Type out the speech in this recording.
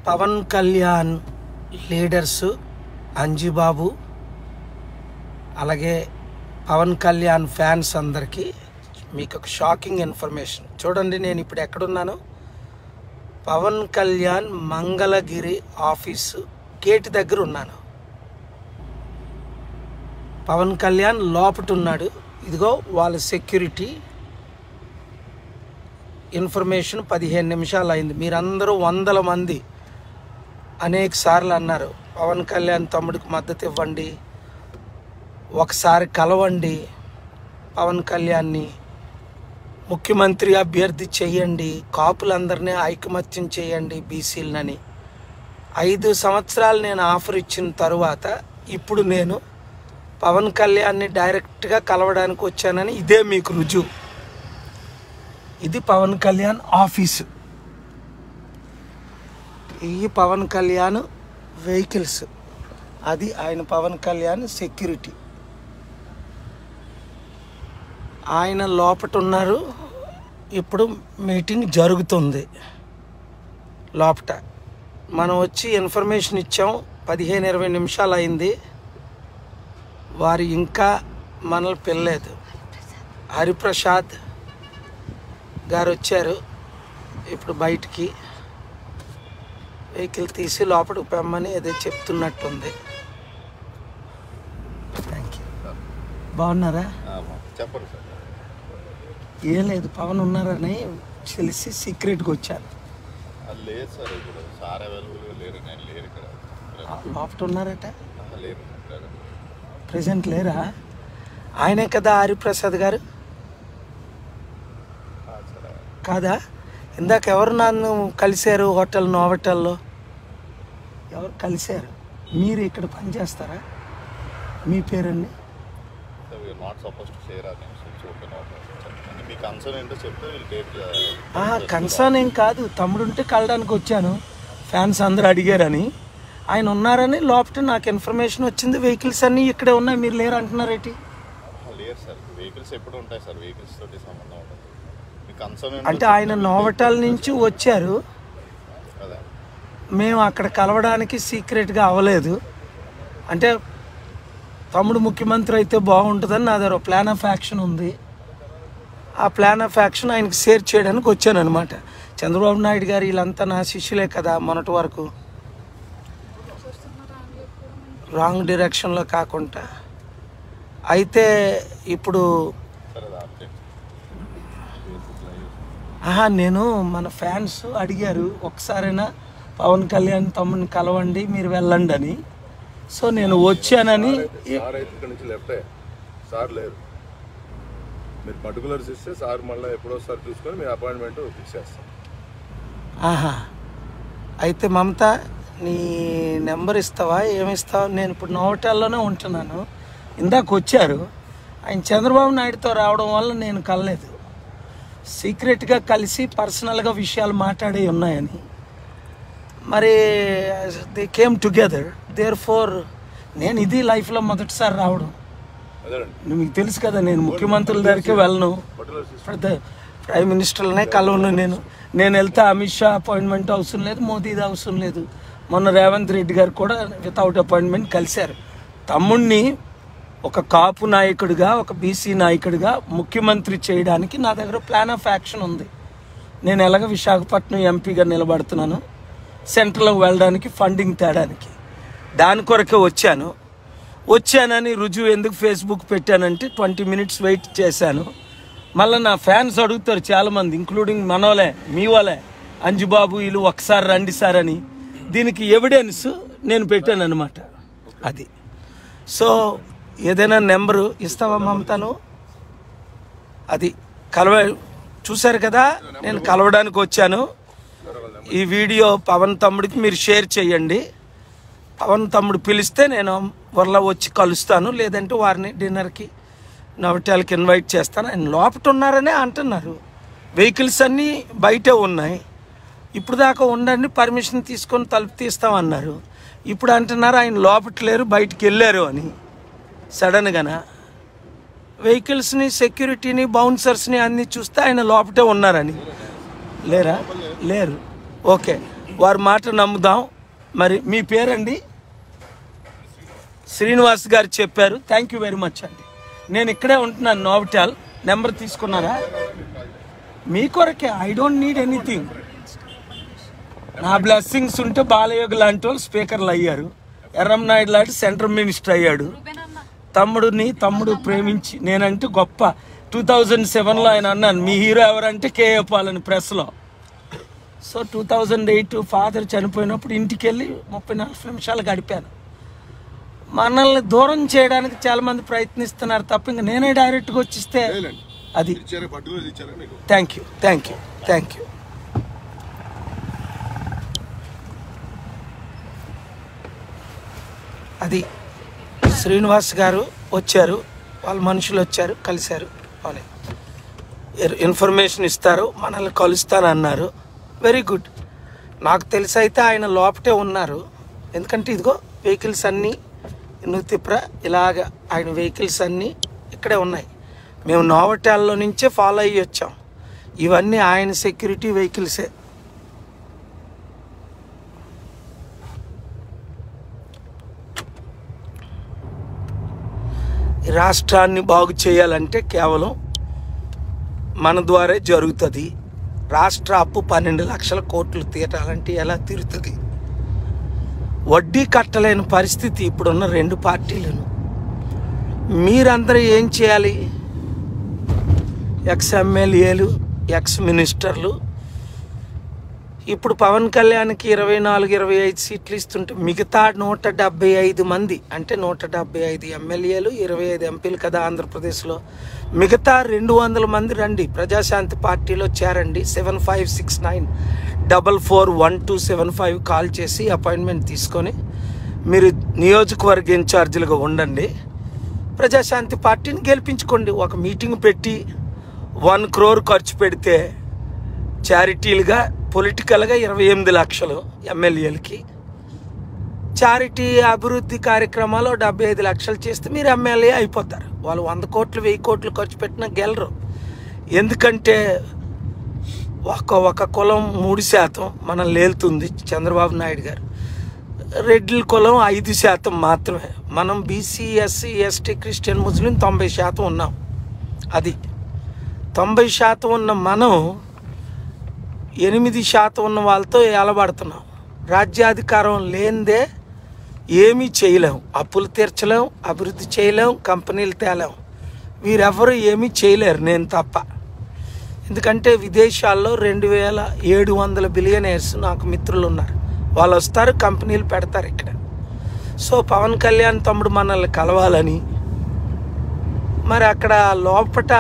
Pawan Kalyan leaders Anjibabu అలాగే Pawan Kalyan fans అందరికీ మీకు ఒక షాకింగ్ ఇన్ఫర్మేషన్. చూడండి, నేను ఇప్పుడు ఎక్కడున్నాను. పవన్ కళ్యాణ్ మంగళగిరి ఆఫీసు గేట్ దగ్గర ఉన్నాను. పవన్ కళ్యాణ్ లోపట ఉన్నాడు. ఇదిగో వాళ్ళ సెక్యూరిటీ. ఇన్ఫర్మేషన్ 15 నిమిషాలు అయింది. మీరందరూ 100 మంది అనేక సార్లు అన్నారు పవన్ కళ్యాణ్ తమ్ముడికి మద్దతు ఇవ్వండి, ఒకసారి కలవండి, పవన్ కళ్యాణ్ని ముఖ్యమంత్రి అభ్యర్థి చేయండి, కాపులందరినీ ఐకమత్యం చేయండి బీసీలనని. 5 సంవత్సరాలు నేను ఆఫర్ ఇచ్చిన తరువాత ఇప్పుడు నేను పవన్ కళ్యాణ్ని డైరెక్ట్గా కలవడానికి వచ్చానని ఇదే మీకు రుజువు. ఇది పవన్ కళ్యాణ్ ఆఫీసు, ఈ పవన్ కళ్యాణ్ వెహికల్స్, అది ఆయన పవన్ కళ్యాణ్ సెక్యూరిటీ. ఆయన లోపట ఉన్నారు. ఇప్పుడు మీటింగ్ జరుగుతుంది లోపట. మనం వచ్చి ఇన్ఫర్మేషన్ ఇచ్చాం. 15-20 నిమిషాలు అయింది. వారు ఇంకా మనల్ని పిల్లలేదు. హరిప్రసాద్ గారు వచ్చారు. ఇప్పుడు బయటికి వెహికల్ తీసి లోపలికి పెమ్మని ఏదో చెప్తున్నట్టుంది. Thank you. బాగున్నారా? చెప్పండి సార్. ఏం లేదు, పవన్ ఉన్నారని తెలిసి సీక్రెట్గా వచ్చాను. లేదు సార్, ఇప్పుడు సార్ అవైలబుల్గా లేరు. నేను లేరు ఇక్కడ. లోపల ఉన్నారట? లేరు, ప్రెసెంట్ లేరా? ఆయనే కదా హరిప్రసాద్ గారు? కాదా? ఇందాక ఎవరు నన్ను కలిశారు హోటల్ నోవటల్లో? ఎవరు కలిశారు? మీరు ఇక్కడ పనిచేస్తారా? మీ పేరండి? కన్సర్న్ ఏం కాదు, తమ్ముడు ఉంటే కలడానికి వచ్చాను. ఫ్యాన్స్ అందరూ అడిగారని. ఆయన ఉన్నారని లోపల నాకు ఇన్ఫర్మేషన్ వచ్చింది. వెహికల్స్ అన్నీ ఇక్కడే ఉన్నాయి, మీరు లేరు అంటున్నారేంటి? లేదు సార్, వెహికల్స్ ఎప్పుడు ఉంటాయి సార్, వెహికల్స్ తోటి సంబంధం ఉంటుంది. అంటే ఆయన నోవటాల నుంచి వచ్చారు, మేము అక్కడ కలవడానికి సీక్రెట్గా అవ్వలేదు. అంటే తమ్ముడు ముఖ్యమంత్రి అయితే బాగుంటుందని నా దగ్గర ప్లాన్ ఆఫ్ యాక్షన్ ఉంది. ఆ ప్లాన్ ఆఫ్ యాక్షన్ ఆయనకి షేర్ చేయడానికి వచ్చాను అనమాట. చంద్రబాబు నాయుడు గారు వీళ్ళంతా నా శిష్యులే కదా మొన్నటి వరకు. రాంగ్ డైరెక్షన్లో కాకుండా అయితే ఇప్పుడు నేను మన ఫ్యాన్స్ అడిగారు ఒకసారైనా పవన్ కళ్యాణ్ తమ్ముని కలవండి, మీరు వెళ్ళండి అని. సో నేను వచ్చానని. సార్ లేరు, మీరు పర్టికులర్స్ ఇస్తే సార్ మళ్ళీ ఎప్పుడో సార్ చూసుకొని మీరు అపాయింట్మెంట్ ఫిక్స్ చేస్తాం. అయితే మమత, నీ నెంబర్ ఇస్తావా? ఏమిస్తావా? నేను ఇప్పుడు నోవటాల్లోనే ఉంటున్నాను. ఇందాక వచ్చారు ఆయన. చంద్రబాబు నాయుడుతో రావడం వల్ల నేను కలలేదు. సీక్రెట్గా కలిసి పర్సనల్గా విషయాలు మాట్లాడే ఉన్నాయని. మరి they came together. Therefore నేను ఇది లైఫ్లో మొదటిసారి రావడం. మీకు తెలుసు కదా, నేను ముఖ్యమంత్రుల దగ్గరికి వెళ్ళను, ప్రైమ్ మినిస్టర్లనే కలవను. నేను వెళ్తే అమిత్ షా అపాయింట్మెంట్ అవసరం లేదు, మోదీది అవసరం లేదు. మొన్న రేవంత్ రెడ్డి గారు కూడా వితౌట్ అపాయింట్మెంట్ కలిశారు. తమ్ముడిని ఒక కాపు నాయకుడిగా, ఒక బీసీ నాయకుడిగా ముఖ్యమంత్రి చేయడానికి నా దగ్గర ప్లాన్ ఆఫ్ యాక్షన్ ఉంది. నేను ఎలాగ విశాఖపట్నం ఎంపీగా నిలబడుతున్నాను, సెంట్రల్కి వెళ్ళడానికి ఫండింగ్ తేడానికి. దాని కొరకే వచ్చానని రుజువు ఎందుకు ఫేస్బుక్ పెట్టానంటే 20 మినిట్స్ వెయిట్ చేశాను. మళ్ళీ నా ఫ్యాన్స్ అడుగుతారు చాలామంది, ఇంక్లూడింగ్ మనోలే, మీ వాళ్ళే, అంజుబాబు వీళ్ళు ఒకసారి రండి సార్ అని. దీనికి ఎవిడెన్స్ నేను పెట్టాను అనమాట. అది. సో ఏదైనా నెంబరు ఇస్తావా మమతను? అది చూశారు కదా, నేను కలవడానికి వచ్చాను. ఈ వీడియో పవన్ తమ్ముడికి మీరు షేర్ చేయండి. పవన్ తమ్ముడు పిలిస్తే నేను వర్లా వచ్చి కలుస్తాను, లేదంటే వారిని డిన్నర్కి నవటాలకి ఇన్వైట్ చేస్తాను. ఆయన లోపట ఉన్నారనే అంటున్నారు. వెహికల్స్ అన్నీ బయటే ఉన్నాయి. ఇప్పుడు దాకా ఉండండి, పర్మిషన్ తీసుకొని తలుపు తీస్తామన్నారు. ఇప్పుడు అంటున్నారు ఆయన లోపట లేరు, బయటికి వెళ్ళారు అని. సడన్గానా వెహికల్స్ని, సెక్యూరిటీని, బౌన్సర్స్ని అన్నీ చూస్తే ఆయన లోపటే ఉన్నారని. లేరా? లేరు. ఓకే, వారి మాట నమ్ముదాం. మరి మీ పేరండి? శ్రీనివాస్ గారు చెప్పారు. థ్యాంక్ యూ వెరీ మచ్ అండి. నేను ఇక్కడే ఉంటున్నాను, నోవటెల్. నెంబర్ తీసుకున్నారా? మీ కొరకే, ఐ డోంట్ నీడ్ ఎనీథింగ్. నా బ్లెస్సింగ్స్ ఉంటే బాలయోగి లాంటి వాళ్ళు స్పీకర్లు అయ్యారు, ఎర్రంనాయుడు లాంటి సెంట్రల్ మినిస్టర్ అయ్యాడు. తమ్ముడు ప్రేమించి నేనంటే గొప్ప. 2007లో ఆయన అన్నాను, మీ హీరో ఎవరంటే కేఏ పాల్ అని ప్రెస్లో. సో 2008 ఫాదర్ చనిపోయినప్పుడు ఇంటికి వెళ్ళి 34 నిమిషాలు గడిపాను. మనల్ని దూరం చేయడానికి చాలా మంది ప్రయత్నిస్తున్నారు తప్ప ఇంకా నేనే డైరెక్ట్గా వచ్చిస్తే అది. Thank you. అది శ్రీనివాస్ గారు వచ్చారు, వాళ్ళ మనుషులు వచ్చారు, కలిశారు. ఇన్ఫర్మేషన్ ఇస్తారు, మనల్ని కలుస్తానన్నారు. Very good. నాకు తెలిసి అయితే ఆయన లోపటే ఉన్నారు. ఎందుకంటే ఇదిగో వెహికల్స్ అన్నీ నూతిప్ర ఇలాగ ఆయన వెహికల్స్ అన్నీ ఇక్కడే ఉన్నాయి. మేము నోవటెల్లో నుంచే ఫాలో అయ్యి వచ్చాం. ఇవన్నీ ఆయన సెక్యూరిటీ వెహికల్సే. రాష్ట్రాన్ని బాగు చేయాలంటే కేవలం మన ద్వారా జరుగుతుంది. రాష్ట్ర అప్పు 12 లక్షల కోట్లు తీరాలంటే ఎలా తీరుతుంది? వడ్డీ కట్టలేని పరిస్థితి ఇప్పుడున్న 2 పార్టీలను. మీరందరూ ఏం చేయాలి? ఎక్స్ ఎమ్మెల్యేలు, ఎక్స్ మినిస్టర్లు. ఇప్పుడు పవన్ కళ్యాణ్కి 24-25 సీట్లు ఇస్తుంటే మిగతా 175 మంది, అంటే 175 ఎమ్మెల్యేలు, 25 ఎంపీలు కదా ఆంధ్రప్రదేశ్లో. మిగతా 200 మంది రండి, ప్రజాశాంతి పార్టీలో చేరండి. 7569441275 కాల్ చేసి అపాయింట్మెంట్ తీసుకొని మీరు నియోజకవర్గ ఇన్ఛార్జీలుగా ఉండండి. ప్రజాశాంతి పార్టీని గెలిపించుకోండి. ఒక మీటింగ్ పెట్టి 1 crore ఖర్చు పెడితే చారిటీలుగా, పొలిటికల్గా 28 లక్షలు ఎమ్మెల్యేలకి. చారిటీ అభివృద్ధి కార్యక్రమాలు 75 లక్షలు చేస్తే మీరు ఎమ్మెల్యే అయిపోతారు. వాళ్ళు 100 కోట్లు 1000 కోట్లు ఖర్చు పెట్టినా గెలరు. ఎందుకంటే ఒక కులం 3% మనం లేలుతుంది చంద్రబాబు నాయుడు గారు. రెడ్ల కులం 5% మాత్రమే. మనం బీసీ, ఎస్సీ, ఎస్టీ, క్రిస్టియన్, ముస్లిం 90% ఉన్నాం. అది 90% ఉన్న మనం 8% ఉన్న వాళ్ళతో ఏలబడుతున్నాం. రాజ్యాధికారం లేనిదే ఏమీ చేయలేం. అప్పులు తీర్చలేం, అభివృద్ధి చేయలేం, కంపెనీలు తేలేం. వీరెవరు ఏమీ చేయలేరు, నేను తప్ప. ఎందుకంటే విదేశాల్లో 2700 బిలియనర్స్ నాకు మిత్రులు ఉన్నారు. వాళ్ళు వస్తారు, కంపెనీలు పెడతారు ఇక్కడ. సో పవన్ కళ్యాణ్ తమ్ముడు మనల్ని కలవాలని, మరి అక్కడ లోపట